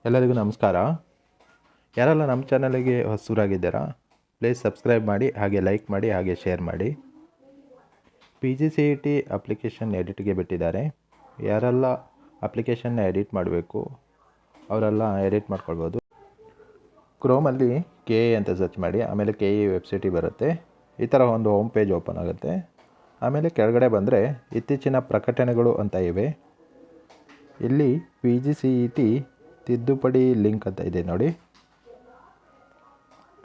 ಎಲ್ಲರಿಗೂ ನಮಸ್ಕಾರ. ಯಾರೆಲ್ಲ ನಮ್ಮ ಚಾನಲಿಗೆ ಹೊಸಬರಾಗಿದ್ದೀರಾ, ಪ್ಲೀಸ್ ಸಬ್ಸ್ಕ್ರೈಬ್ ಮಾಡಿ, ಹಾಗೆ ಲೈಕ್ ಮಾಡಿ, ಹಾಗೆ ಶೇರ್ ಮಾಡಿ. PGCET ಅಪ್ಲಿಕೇಶನ್ ಎಡಿಟ್ಗೆ ಬಿಟ್ಟಿದ್ದಾರೆ. ಯಾರೆಲ್ಲ ಅಪ್ಲಿಕೇಶನ್ನ ಎಡಿಟ್ ಮಾಡಬೇಕು ಅವರೆಲ್ಲ ಎಡಿಟ್ ಮಾಡ್ಕೊಳ್ಬೋದು. ಕ್ರೋಮಲ್ಲಿ KE ಅಂತ ಸರ್ಚ್ ಮಾಡಿ, ಆಮೇಲೆ KE ವೆಬ್ಸೈಟಿಗೆ ಬರುತ್ತೆ. ಈ ಥರ ಒಂದು ಹೋಮ್ ಪೇಜ್ ಓಪನ್ ಆಗುತ್ತೆ. ಆಮೇಲೆ ಕೆಳಗಡೆ ಬಂದರೆ ಇತ್ತೀಚಿನ ಪ್ರಕಟಣೆಗಳು ಅಂತ ಇವೆ. ಇಲ್ಲಿ PGCET ತಿದ್ದುಪಡಿ ಲಿಂಕ್ ಅಂತ ಇದೆ ನೋಡಿ,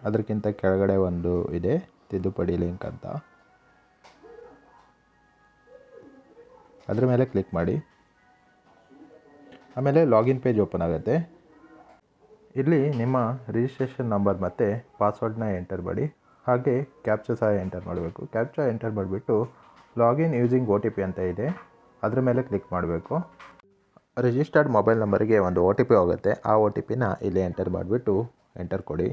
ಅದಕ್ಕಿಂತ ಕೆಳಗಡೆ ಒಂದು ಇದೆ ತಿದ್ದುಪಡಿ ಲಿಂಕ್ ಅಂತ, ಅದರ ಮೇಲೆ ಕ್ಲಿಕ್ ಮಾಡಿ. ಆಮೇಲೆ ಲಾಗಿನ್ ಪೇಜ್ ಓಪನ್ ಆಗುತ್ತೆ. ಇಲ್ಲಿ ನಿಮ್ಮ ರಿಜಿಸ್ಟ್ರೇಷನ್ ನಂಬರ್ ಮತ್ತು ಪಾಸ್ವರ್ಡ್ನ ಎಂಟರ್ ಮಾಡಿ, ಹಾಗೆ ಕ್ಯಾಪ್ಚಾ ಸಹ ಎಂಟರ್ ಮಾಡಬೇಕು. ಕ್ಯಾಪ್ಚಾ ಎಂಟರ್ ಮಾಡಿಬಿಟ್ಟು ಲಾಗಿನ್ ಯೂಸಿಂಗ್ OTP ಅಂತ ಇದೆ, ಅದರ ಮೇಲೆ ಕ್ಲಿಕ್ ಮಾಡಬೇಕು. ರಿಜಿಸ್ಟರ್ಡ್ ಮೊಬೈಲ್ ನಂಬರಿಗೆ ಒಂದು OTP ಹೋಗುತ್ತೆ. ಆ OTPನ ಇಲ್ಲಿ ಎಂಟರ್ ಮಾಡಿಬಿಟ್ಟು ಎಂಟರ್ ಕೊಡಿ.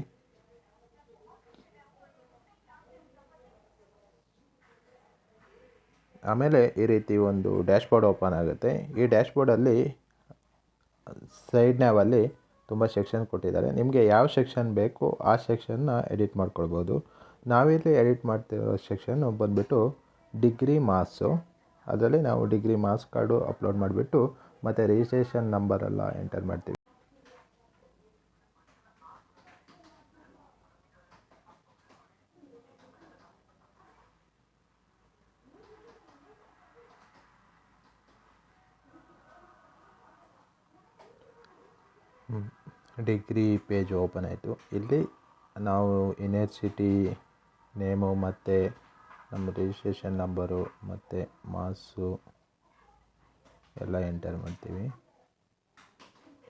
ಆಮೇಲೆ ಈ ರೀತಿ ಒಂದು ಡ್ಯಾಶ್ಬೋರ್ಡ್ ಓಪನ್ ಆಗುತ್ತೆ. ಈ ಡ್ಯಾಶ್ಬೋರ್ಡಲ್ಲಿ ಸೈಡ್ ನ್ಯಾವಲ್ಲಿ ತುಂಬ ಸೆಕ್ಷನ್ ಕೊಟ್ಟಿದ್ದಾರೆ. ನಿಮಗೆ ಯಾವ ಸೆಕ್ಷನ್ ಬೇಕು ಆ ಸೆಕ್ಷನ್ನ ಎಡಿಟ್ ಮಾಡ್ಕೊಳ್ಬೋದು. ನಾವಿಲ್ಲಿ ಎಡಿಟ್ ಮಾಡ್ತಿರೋ ಸೆಕ್ಷನ್ನು ಬಂದುಬಿಟ್ಟು ಡಿಗ್ರಿ ಮಾರ್ಕ್ಸು. ಅದರಲ್ಲಿ ನಾವು ಡಿಗ್ರಿ ಮಾರ್ಕ್ಸ್ ಕಾರ್ಡು ಅಪ್ಲೋಡ್ ಮಾಡಿಬಿಟ್ಟು ಮತ್ತು ರಿಜಿಸ್ಟ್ರೇಷನ್ ನಂಬರೆಲ್ಲ ಎಂಟರ್ ಮಾಡ್ತೀವಿ. ಡಿಗ್ರಿ ಪೇಜ್ ಓಪನ್ ಆಯಿತು. ಇಲ್ಲಿ ನಾವು ಯೂನಿವರ್ಸಿಟಿ ನೇಮು ಮತ್ತು ನಮ್ಮ ರಿಜಿಸ್ಟ್ರೇಷನ್ ನಂಬರು ಮತ್ತು ಮಾರ್ಕ್ಸು ಎಲ್ಲ ಎಂಟರ್ ಮಾಡ್ತೀವಿ.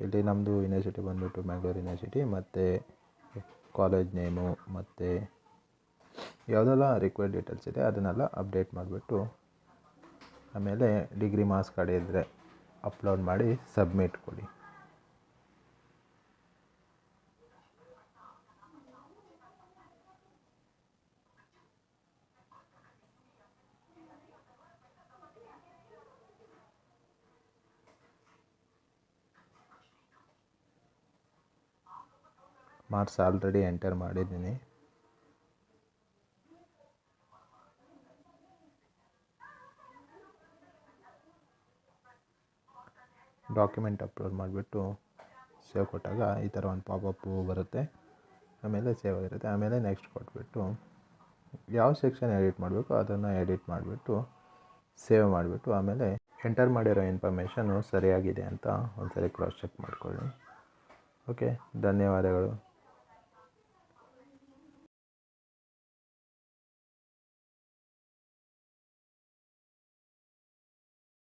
ಇಲ್ಲಿ ನಮ್ಮದು ಯೂನಿವರ್ಸಿಟಿ ಬಂದುಬಿಟ್ಟು ಮ್ಯಾಂಗ್ಳೂರು ಯೂನಿವರ್ಸಿಟಿ, ಮತ್ತು ಕಾಲೇಜ್ ನೇಮು ಮತ್ತು ಯಾವುದೆಲ್ಲ ರಿಕ್ವೈರ್ಡ್ ಡೀಟೇಲ್ಸ್ ಇದೆ ಅದನ್ನೆಲ್ಲ ಅಪ್ಡೇಟ್ ಮಾಡಿಬಿಟ್ಟು ಆಮೇಲೆ ಡಿಗ್ರಿ ಮಾರ್ಕ್ಸ್ ಕಾರ್ಡ್ ಇದ್ದರೆ ಅಪ್ಲೋಡ್ ಮಾಡಿ ಸಬ್ಮಿಟ್ ಕೊಡಿ. ಮಾರ್ಕ್ಸ್ ಆಲ್ರೆಡಿ ಎಂಟರ್ ಮಾಡಿದ್ದೀನಿ. ಡಾಕ್ಯುಮೆಂಟ್ ಅಪ್ಲೋಡ್ ಮಾಡಿಬಿಟ್ಟು ಸೇವ್ ಕೊಟ್ಟಾಗ ಈ ಥರ ಒಂದು ಪಾಪಪ್ಪು ಬರುತ್ತೆ. ಆಮೇಲೆ ಸೇವ್ ಆಗಿರುತ್ತೆ. ಆಮೇಲೆ ನೆಕ್ಸ್ಟ್ ಕೊಟ್ಬಿಟ್ಟು ಯಾವ ಸೆಕ್ಷನ್ ಎಡಿಟ್ ಮಾಡಬೇಕು ಅದನ್ನು ಎಡಿಟ್ ಮಾಡಿಬಿಟ್ಟು ಸೇವ್ ಮಾಡಿಬಿಟ್ಟು ಆಮೇಲೆ ಎಂಟರ್ ಮಾಡಿರೋ ಇನ್ಫಾರ್ಮೇಷನು ಸರಿಯಾಗಿದೆ ಅಂತ ಒಂದ್ಸರಿ ಕ್ರಾಸ್ ಚೆಕ್ ಮಾಡಿಕೊಳ್ಳಿ. ಓಕೆ, ಧನ್ಯವಾದಗಳು.